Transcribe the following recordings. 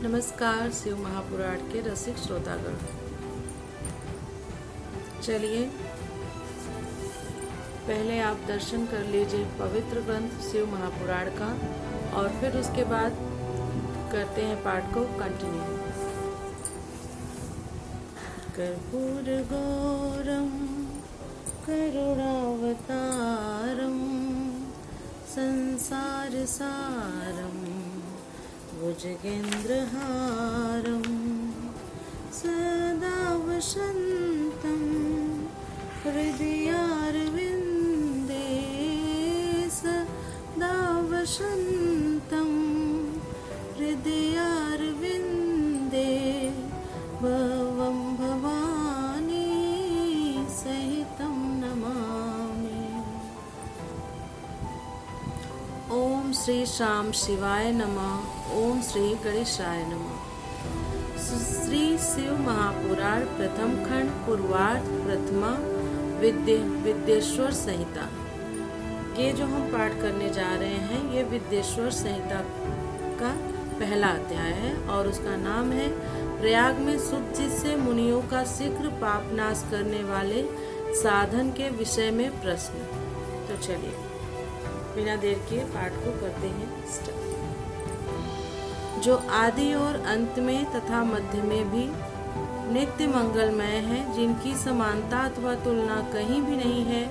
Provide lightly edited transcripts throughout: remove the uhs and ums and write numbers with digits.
नमस्कार शिव महापुराण के रसिक श्रोतागण। चलिए पहले आप दर्शन कर लीजिए पवित्र ग्रंथ शिव महापुराण का और फिर उसके बाद करते हैं पाठ को कंटिन्यू। कर्पूर गौरम करुणावतारम संसार सारम भुजगेन्द्रहारं सदा वसन्तं हृदयारविन्दे सदा वसन्तं हृदयारविन्दे भवं भवानी सहितं नमामि। ओम श्री श्याम शिवाय नमः। ओम श्री गणेशाय नमः। श्री शिव महापुराण प्रथम खंड पूर्वार्ध प्रथमा विद्येश्वर संहिता। ये जो हम पाठ करने जा रहे हैं ये विद्येश्वर संहिता का पहला अध्याय है और उसका नाम है प्रयाग में सुत जी से मुनियों का शीघ्र पाप नाश करने वाले साधन के विषय में प्रश्न। तो चलिए बिना देर के पाठ को करते हैं स्टार्ट। जो आदि और अंत में तथा मध्य में भी नित्य मंगलमय है, जिनकी समानता अथवा तुलना कहीं भी नहीं है,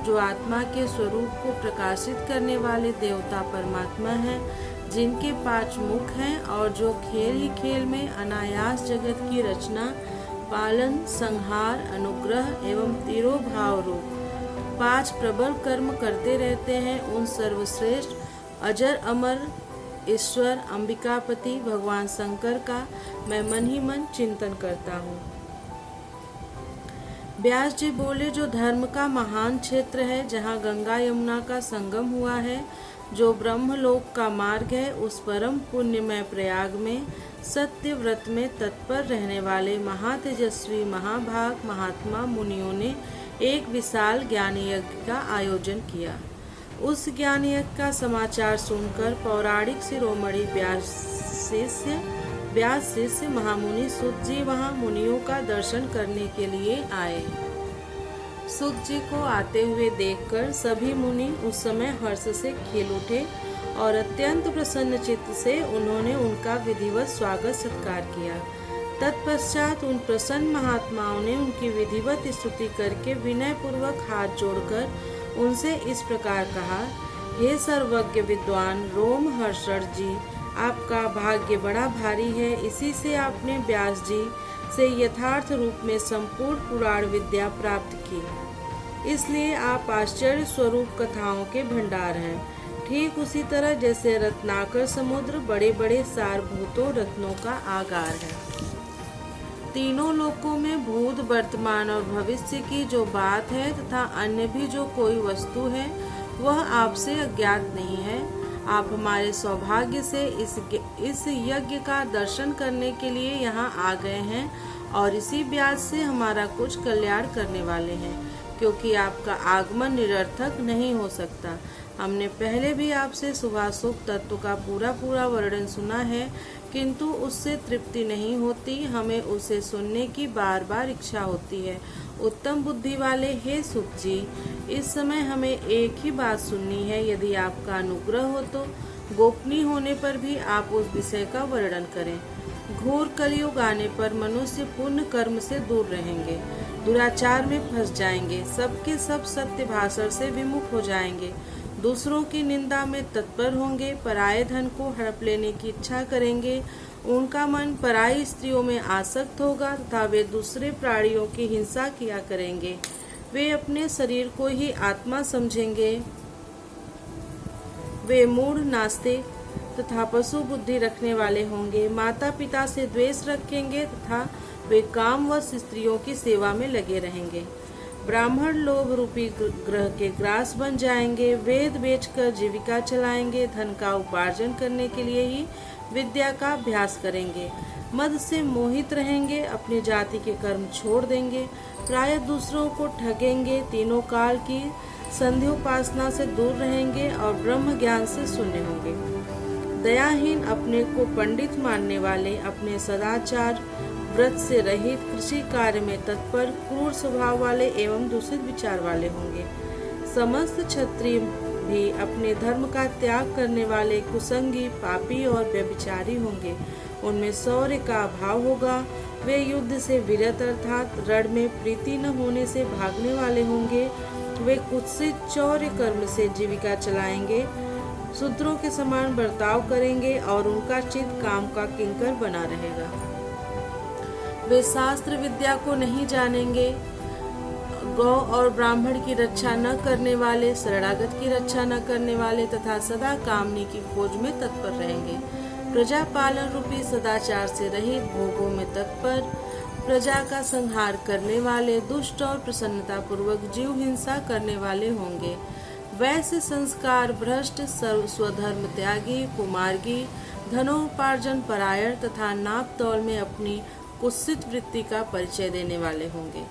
जो आत्मा के स्वरूप को प्रकाशित करने वाले देवता परमात्मा है, जिनके 5 मुख हैं और जो खेल ही खेल में अनायास जगत की रचना, पालन, संहार, अनुग्रह एवं तिरोभाव रूप 5 प्रबल कर्म करते रहते हैं, उन सर्वश्रेष्ठ अजर अमर ईश्वर अंबिकापति भगवान शंकर का मैं मन ही मन चिंतन करता हूँ। व्यास जी बोले, जो धर्म का महान क्षेत्र है, जहाँ गंगा यमुना का संगम हुआ है, जो ब्रह्मलोक का मार्ग है, उस परम पुण्यमय प्रयाग में सत्य व्रत में तत्पर रहने वाले महातेजस्वी महाभाग महात्मा मुनियों ने एक विशाल ज्ञान यज्ञ का आयोजन किया। उस ज्ञान यज्ञ का समाचार सुनकर पौराणिक शिरोमणि व्यास शिष्य महामुनि सुत जी वहां मुनियों का दर्शन करने के लिए आए। सुत जी को आते हुए देखकर सभी मुनि उस समय हर्ष से खिल उठे और अत्यंत प्रसन्न चित्त से उन्होंने उनका विधिवत स्वागत सत्कार किया। तत्पश्चात उन प्रसन्न महात्माओं ने उनकी विधिवत स्तुति करके विनय पूर्वक हाथ जोड़कर उनसे इस प्रकार कहा, हे सर्वज्ञ विद्वान रोमहर्षण जी, आपका भाग्य बड़ा भारी है। इसी से आपने व्यास जी से यथार्थ रूप में संपूर्ण पुराण विद्या प्राप्त की, इसलिए आप आश्चर्य स्वरूप कथाओं के भंडार हैं। ठीक उसी तरह जैसे रत्नाकर समुद्र बड़े बड़े सारभूतों रत्नों का आगार है। तीनों लोकों में भूत वर्तमान और भविष्य की जो बात है तथा अन्य भी जो कोई वस्तु है वह आपसे अज्ञात नहीं है। आप हमारे सौभाग्य से इस यज्ञ का दर्शन करने के लिए यहाँ आ गए हैं और इसी व्यास से हमारा कुछ कल्याण करने वाले हैं, क्योंकि आपका आगमन निरर्थक नहीं हो सकता। हमने पहले भी आपसे शुभाशुभ तत्व का पूरा वर्णन सुना है, किंतु उससे तृप्ति नहीं होती, हमें उसे सुनने की बार बार इच्छा होती है। उत्तम बुद्धि वाले हे सुत जी, इस समय हमें एक ही बात सुननी है। यदि आपका अनुग्रह हो तो गोपनीय होने पर भी आप उस विषय का वर्णन करें। घोर कलयुग आने पर मनुष्य पुण्य कर्म से दूर रहेंगे, दुराचार में फंस जाएंगे, सबके सब सत्य भाषण से विमुख हो जाएंगे, दूसरों की निंदा में तत्पर होंगे, पराये धन को हड़प लेने की इच्छा करेंगे, उनका मन पराई स्त्रियों में आसक्त होगा तथा वे दूसरे प्राणियों की हिंसा किया करेंगे। वे अपने शरीर को ही आत्मा समझेंगे। वे मूढ़ नास्तिक तथा पशु बुद्धि रखने वाले होंगे, माता पिता से द्वेष रखेंगे तथा वे कामवश स्त्रियों की सेवा में लगे रहेंगे। ब्राह्मण लोभ रूपी ग्रह के ग्रास बन जाएंगे, वेद बेचकर जीविका चलाएंगे, धन का उपार्जन करने के लिए ही विद्या का अभ्यास करेंगे, मद से मोहित रहेंगे, अपनी जाति के कर्म छोड़ देंगे, प्राय दूसरों को ठगेंगे, तीनों काल की संध्योपासना से दूर रहेंगे और ब्रह्म ज्ञान से शून्य होंगे। दयाहीन, अपने को पंडित मानने वाले, अपने सदाचार व्रत से रहित, कृषि कार्य में तत्पर, क्रूर स्वभाव वाले एवं दूषित विचार वाले होंगे। समस्त क्षत्रिय भी अपने धर्म का त्याग करने वाले, कुसंगी, पापी और व्यभिचारी होंगे। उनमें शौर्य का अभाव होगा। वे युद्ध से विरत अर्थात रण में प्रीति न होने से भागने वाले होंगे। वे कुत्सित चौर्य कर्म से जीविका चलाएंगे, शूद्रों के समान बर्ताव करेंगे और उनका चित्त काम का किंकर बना रहेगा। वे शास्त्र विद्या को नहीं जानेंगे, गौ और ब्राह्मण की रक्षा न करने वाले, शरणागत की रक्षा न करने वाले तथा सदा कामनी की खोज में तत्पर रहेंगे। प्रजा पालन रूपी सदाचार से रहित, भोगों में तत्पर, प्रजा का संहार करने वाले, दुष्ट और प्रसन्नता पूर्वक जीव हिंसा करने वाले होंगे। वैसे संस्कार भ्रष्ट, स्वधर्म त्यागी, कुमार्गी, धनोपार्जन परायण तथा नाप तौल में अपनी कुत्सित वृत्ति का परिचय देने वाले होंगे।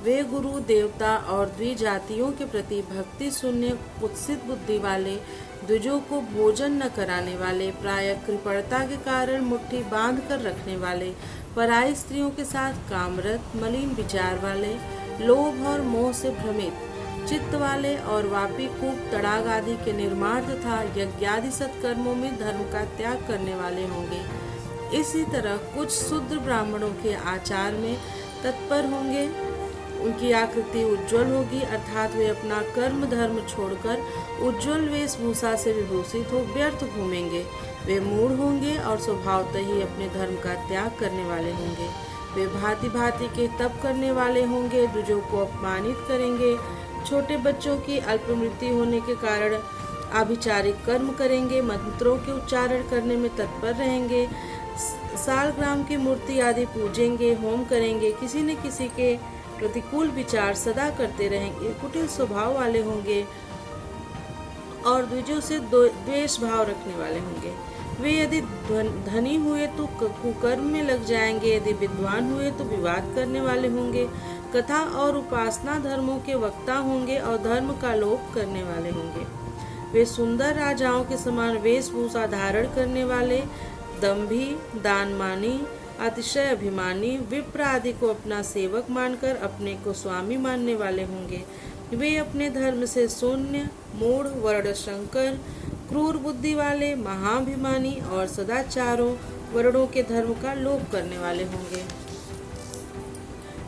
वे गुरु, देवता और द्विजातियों के प्रति भक्ति शून्य, कुत्सित बुद्धि वाले, द्विजों को भोजन न कराने वाले, प्रायः कृपणता के कारण मुट्ठी बांध कर रखने वाले, पराई स्त्रियों के साथ कामरत, मलिन विचार वाले, लोभ और मोह से भ्रमित चित्त वाले और वापी, कूप, तड़ाग आदि के निर्माण तथा यज्ञादि सत्कर्मों में धर्म का त्याग करने वाले होंगे। इसी तरह कुछ शूद्र ब्राह्मणों के आचार में तत्पर होंगे। उनकी आकृति उज्जवल होगी अर्थात वे अपना कर्म धर्म छोड़कर उज्जवल वेशभूषा से विभूषित हो व्यर्थ घूमेंगे। वे मूढ़ होंगे और स्वभावतः ही अपने धर्म का त्याग करने वाले होंगे। वे भांति भांति के तप करने वाले होंगे, दूजों को अपमानित करेंगे, छोटे बच्चों की अल्प मृत्यु होने के कारण आभिचारिक कर्म करेंगे, मंत्रों के उच्चारण करने में तत्पर रहेंगे, सालग्राम की मूर्ति आदि पूजेंगे, होम करेंगे, किसी न किसी के प्रतिकूल विचार सदा करते रहेंगे, कुटिल स्वभाव वाले होंगे और द्विजों से द्वेष भाव रखने वाले होंगे। वे यदि धनी हुए तो कुकर्म में लग जाएंगे, यदि विद्वान हुए तो विवाद करने वाले होंगे, कथा और उपासना धर्मों के वक्ता होंगे और धर्म का लोप करने वाले होंगे। वे सुंदर राजाओं के समान वेशभूषा धारण करने वाले, दंभी, दानमानी, अतिशय अभिमानी, विप्र आदि को अपना सेवक मानकर अपने को स्वामी मानने वाले होंगे। वे अपने धर्म से शून्य, मूढ़, वर्णशंकर, क्रूर बुद्धि वाले, महाभिमानी और सदाचारों वर्णों के धर्म का लोप करने वाले होंगे।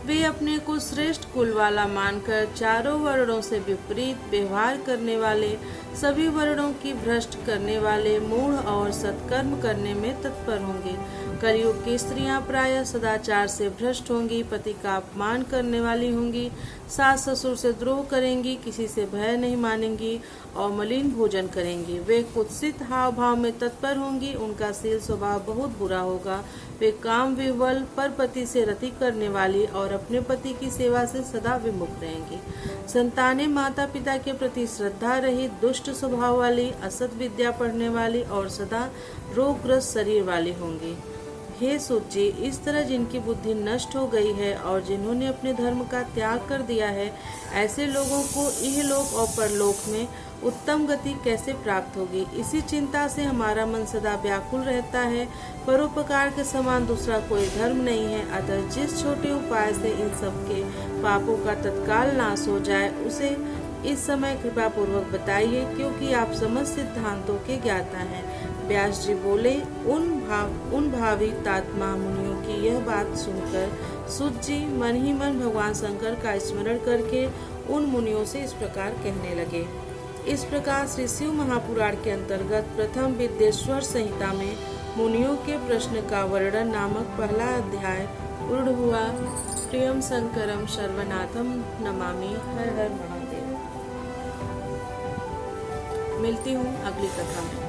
वे अपने को श्रेष्ठ कुल वाला मानकर चारों वर्णों से विपरीत व्यवहार करने वाले, सभी वर्णों की भ्रष्ट करने वाले, मूढ़ और सत्कर्म करने में तत्पर होंगे। कलयुग की स्त्रियां प्रायः सदाचार से भ्रष्ट होंगी, पति का अपमान करने वाली होंगी, सास ससुर से द्रोह करेंगी, किसी से भय नहीं मानेंगी और मलिन भोजन करेंगी। वे कुत्सित हाव भाव में तत्पर होंगी, उनका शील स्वभाव बहुत बुरा होगा। वे काम विह्वल, परपति से रति करने वाली और अपने पति की सेवा से सदा विमुख रहेंगी। संतानें माता पिता के प्रति श्रद्धा रहित, दुष्ट स्वभाव वाली, असत विद्या पढ़ने वाली और सदा रोगग्रस्त शरीर वाली होंगी। हे सूत जी, इस तरह जिनकी बुद्धि नष्ट हो गई है और जिन्होंने अपने धर्म का त्याग कर दिया है, ऐसे लोगों को इहलोक और परलोक में उत्तम गति कैसे प्राप्त होगी, इसी चिंता से हमारा मन सदा व्याकुल रहता है। परोपकार के समान दूसरा कोई धर्म नहीं है, अतः जिस छोटे उपाय से इन सब के पापों का तत्काल नाश हो जाए, उसे इस समय कृपा पूर्वक बताइए, क्योंकि आप समस्त सिद्धांतों के ज्ञाता हैं। व्यास जी बोले, उन भावी तात्मा मुनियों की यह बात सुनकर सूत जी मन ही मन भगवान शंकर का स्मरण करके उन मुनियों से इस प्रकार कहने लगे। इस प्रकार श्री शिव महापुराण के अंतर्गत प्रथम विद्येश्वर संहिता में मुनियों के प्रश्न का वर्णन नामक पहला अध्याय पूर्ण हुआ। प्रियम शंकरम सर्वनाथम नमामि। हर हर महादेव। मिलती हूँ अगली कथा में।